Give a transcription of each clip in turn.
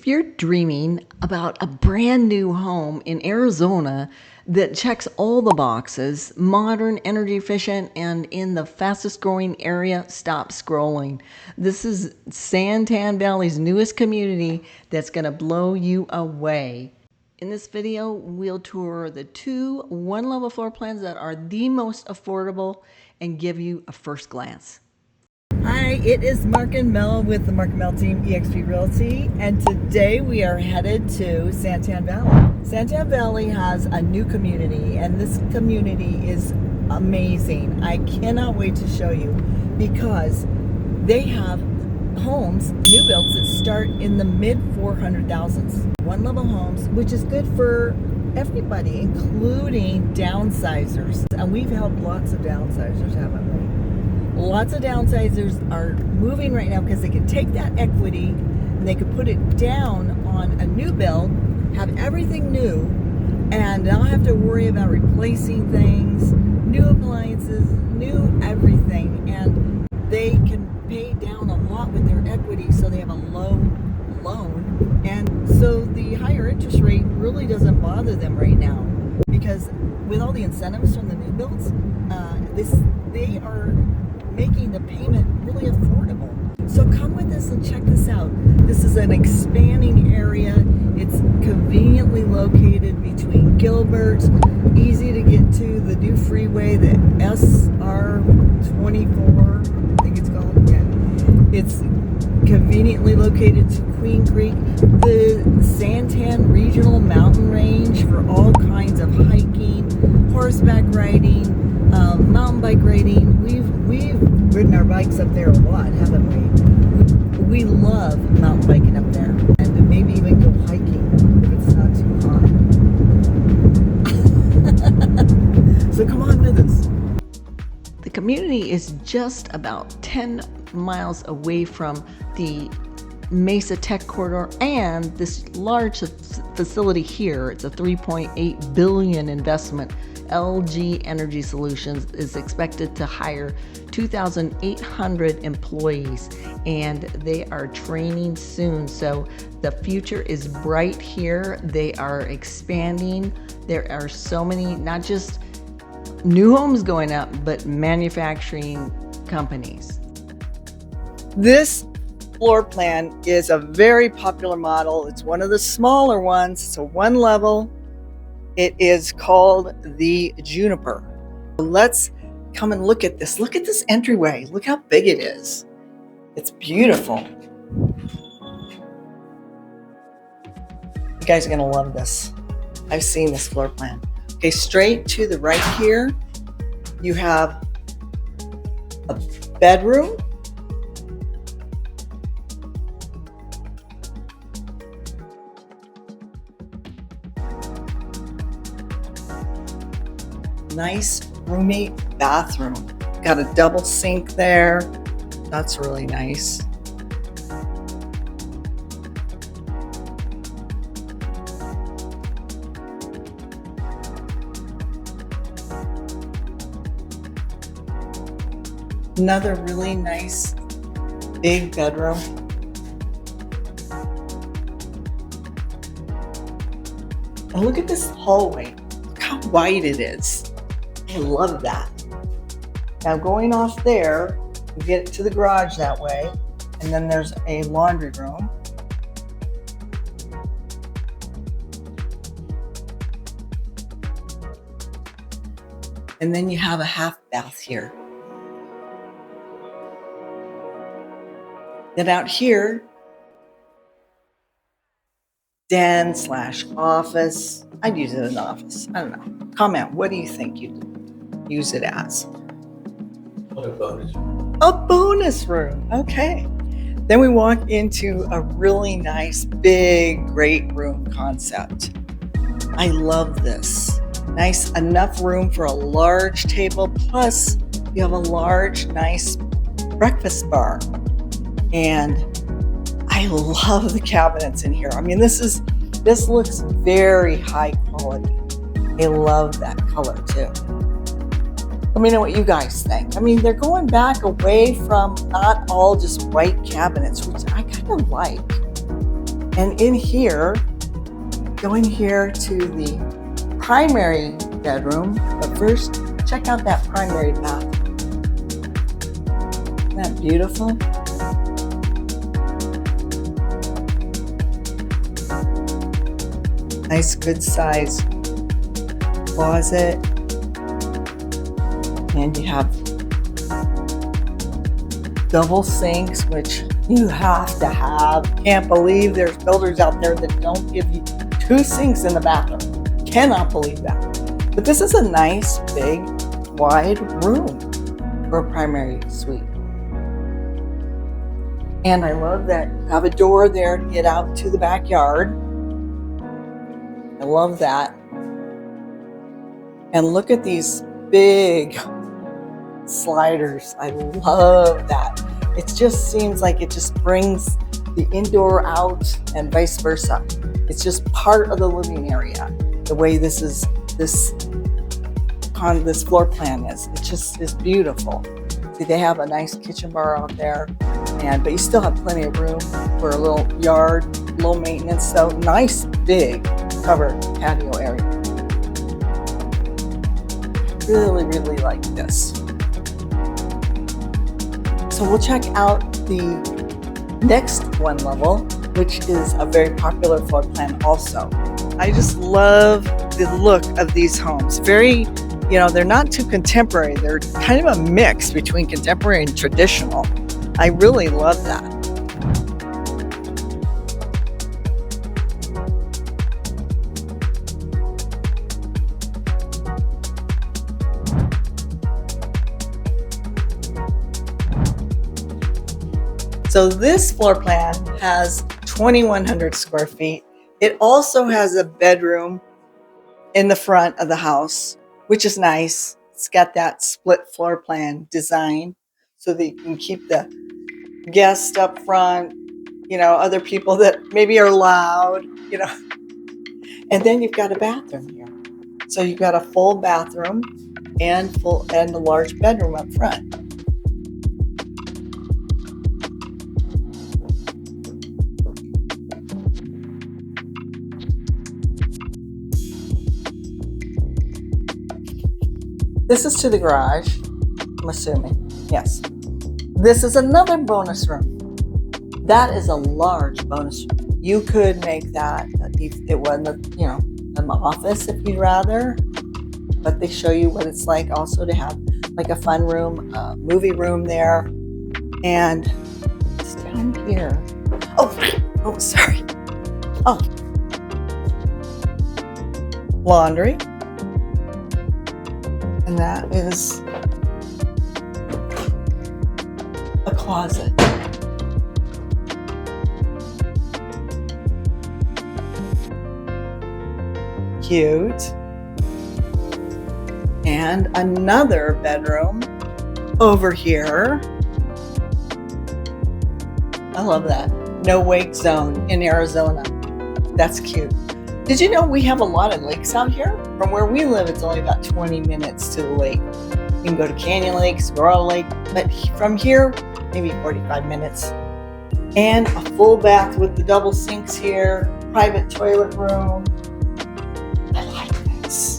you're dreaming about a brand new home in Arizona that checks all the boxes, modern, energy efficient, and in the fastest growing area, stop scrolling. This is Santan Valley's newest community that's going to blow you away. In this video, we'll tour the two one-level floor plans that are the most affordable and give you a first glance. Hi, it is Mark and Mel with the Mark and Mel team, eXp Realty, and today we are headed to Santan Valley. Santan Valley has a new community, and this community is amazing. I cannot wait to show you because they have homes, new builds that start in the mid 400,000s. One-level homes, which is good for everybody, including downsizers. And we've helped lots of downsizers, haven't we? Lots of downsizers are moving right now because they can take that equity and they can put it down on a new build, have everything new, and not have to worry about replacing things, new appliances, new everything, and they can pay down a lot with their equity so they have a low loan, and so the higher interest rate really doesn't bother them right now because with all the incentives from the new builds, they are making the payment really affordable. So come with us and check this out. This is an expanding area. It's conveniently located between Gilbert, easy to get to the new freeway, the SR24, I think it's called. Yeah. It's conveniently located to Queen Creek, the Santan Regional Mountain Range for all kinds of hiking, horseback riding, mountain bike riding. We've ridden our bikes up there a lot, haven't we? We love mountain biking up there, and maybe even go hiking if it's not too hot. So come on with us. The community is just about 10 miles away from the Mesa Tech Corridor and this large facility here. It's a $3.8 billion investment. LG Energy Solutions is expected to hire 2,800 employees, and they are training soon. So the future is bright here. They are expanding. There are so many, not just new homes going up, but manufacturing companies. This floor plan is a very popular model. It's one of the smaller ones. It's a one level. It is called the Juniper. Let's come and look at this. Look at this entryway. Look how big it is. It's beautiful. You guys are gonna love this. I've seen this floor plan. Okay, straight to the right here, you have a bedroom. Nice roomy bathroom. Got a double sink there. That's really nice. Another really nice big bedroom. And look at this hallway. Look how wide it is. I love that. Now going off there, you get to the garage that way, and then there's a laundry room. And then you have a half bath here. Then out here, den / office. I'd use it as an office. I don't know. Comment, what do you think you'd use it as? What a bonus room. A bonus room. Okay. Then we walk into a really nice, big, great room concept. I love this. Nice, enough room for a large table. Plus, you have a large, nice breakfast bar. And I love the cabinets in here. I mean, this looks very high quality. I love that color too. Let me know what you guys think. I mean, they're going back away from not all just white cabinets, which I kind of like. And in here, going here to the primary bedroom, but first check out that primary bathroom. Isn't that beautiful? Nice good size closet. And you have double sinks, which you have to have. Can't believe there's builders out there that don't give you 2 sinks in the bathroom. Cannot believe that. But this is a nice, big, wide room for a primary suite. And I love that you have a door there to get out to the backyard. I love that. And look at these big sliders. I love that. It just seems like it just brings the indoor out and vice versa. It's just part of the living area. The way this floor plan is. It just is beautiful. See, they have a nice kitchen bar out there, but you still have plenty of room for a little yard, low maintenance. So nice, big, covered patio area. Really, really like this. So we'll check out the next one level, which is a very popular floor plan also. I just love the look of these homes. Very, they're not too contemporary. They're kind of a mix between contemporary and traditional. I really love that. So this floor plan has 2,100 square feet. It also has a bedroom in the front of the house, which is nice. It's got that split floor plan design so that you can keep the guests up front, other people that maybe are loud, And then you've got a bathroom here. So you've got a full bathroom and a large bedroom up front. This is to the garage, I'm assuming. Yes. This is another bonus room. That is a large bonus room. You could make that if it wasn't, an office if you'd rather. But they show you what it's like also to have like a fun room, a movie room there. And it's down here. Oh, sorry. Oh. Laundry. And that is a closet. Cute. And another bedroom over here. I love that. No wake zone in Arizona. That's cute. Did you know we have a lot of lakes out here? From where we live, it's only about 20 minutes to the lake. You can go to Canyon Lake, Squirrel Lake, but from here, maybe 45 minutes. And a full bath with the double sinks here, private toilet room. I like this.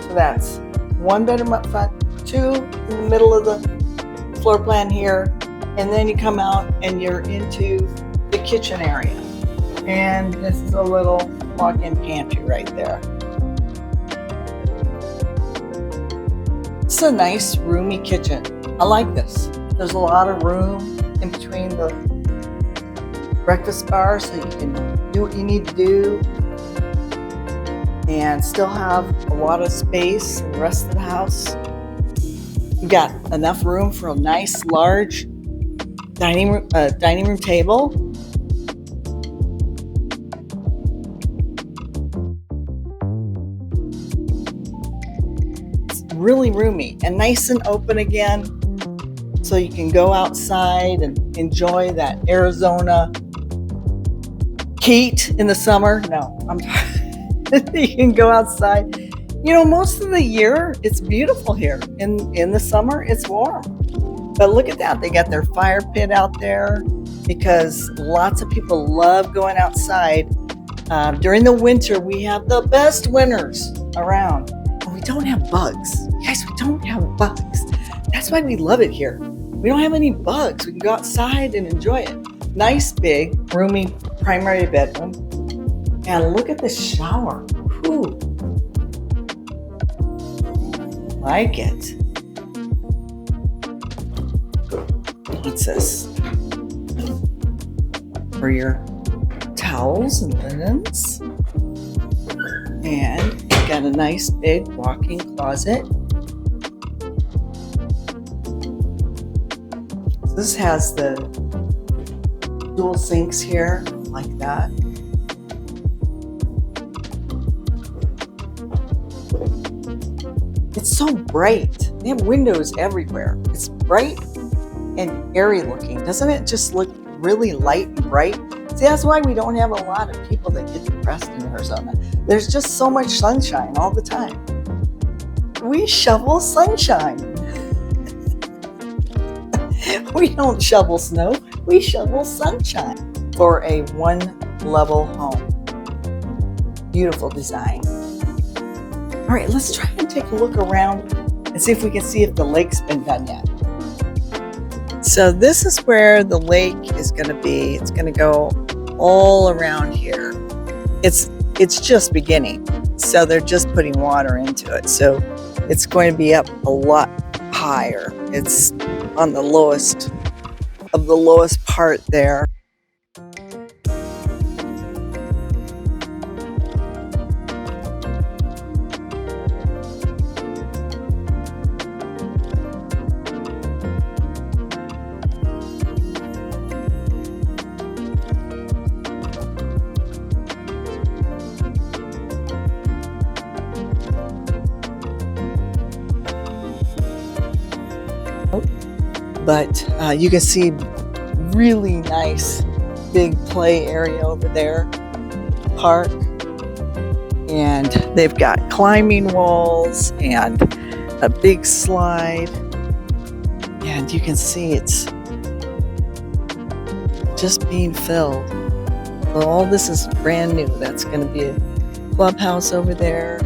So that's one bedroom up front, 2 in the middle of the floor plan here, and then you come out and you're into the kitchen area. And this is a little walk-in pantry right there. It's a nice roomy kitchen. I like this. There's a lot of room in between the breakfast bar so you can do what you need to do and still have a lot of space in the rest of the house. You got enough room for a nice large dining room table. It's really roomy and nice and open again, so you can go outside and enjoy that Arizona heat in the summer. No, you can go outside, You know, most of the year it's beautiful here. In the summer it's warm. But look at that. They got their fire pit out there because lots of people love going outside. During the winter, we have the best winters around. And we don't have bugs. Guys, we don't have bugs. That's why we love it here. We don't have any bugs. We can go outside and enjoy it. Nice, big, roomy primary bedroom. And look at the shower. Whew. Like it. What's this? For your towels and linens. And you've got a nice big walk-in closet. This has the dual sinks here, like that. It's so bright. They have windows everywhere. It's bright and airy looking. Doesn't it just look really light and bright? See, that's why we don't have a lot of people that get depressed in Arizona. There's just so much sunshine all the time. We shovel sunshine. We don't shovel snow. We shovel sunshine for a one-level home. Beautiful design. All right, let's try and take a look around and see if we can see if the lake's been done yet. So this is where the lake is going to be. It's going to go all around here. It's just beginning. So they're just putting water into it. So it's going to be up a lot higher. It's on the lowest of the lowest part there. But you can see really nice big play area over there, park, and they've got climbing walls and a big slide, and you can see it's just being filled. Well, all this is brand new. That's going to be a clubhouse over there.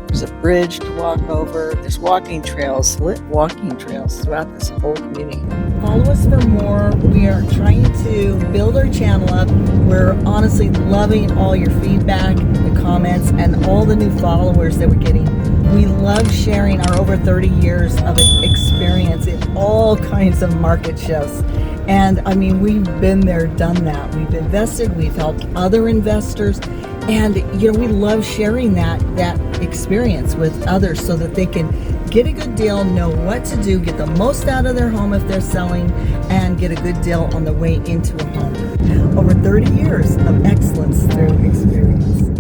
There's a bridge to walk over. There's walking trails, lit walking trails throughout this whole community. Follow us for more. We are trying to build our channel up. We're honestly loving all your feedback, the comments, and all the new followers that we're getting. We love sharing our over 30 years of experience in all kinds of market shifts. And I mean, we've been there, done that. We've invested, we've helped other investors. And, you know, we love sharing that experience with others so that they can get a good deal, know what to do, get the most out of their home if they're selling, and get a good deal on the way into a home. Over 30 years of excellence through experience.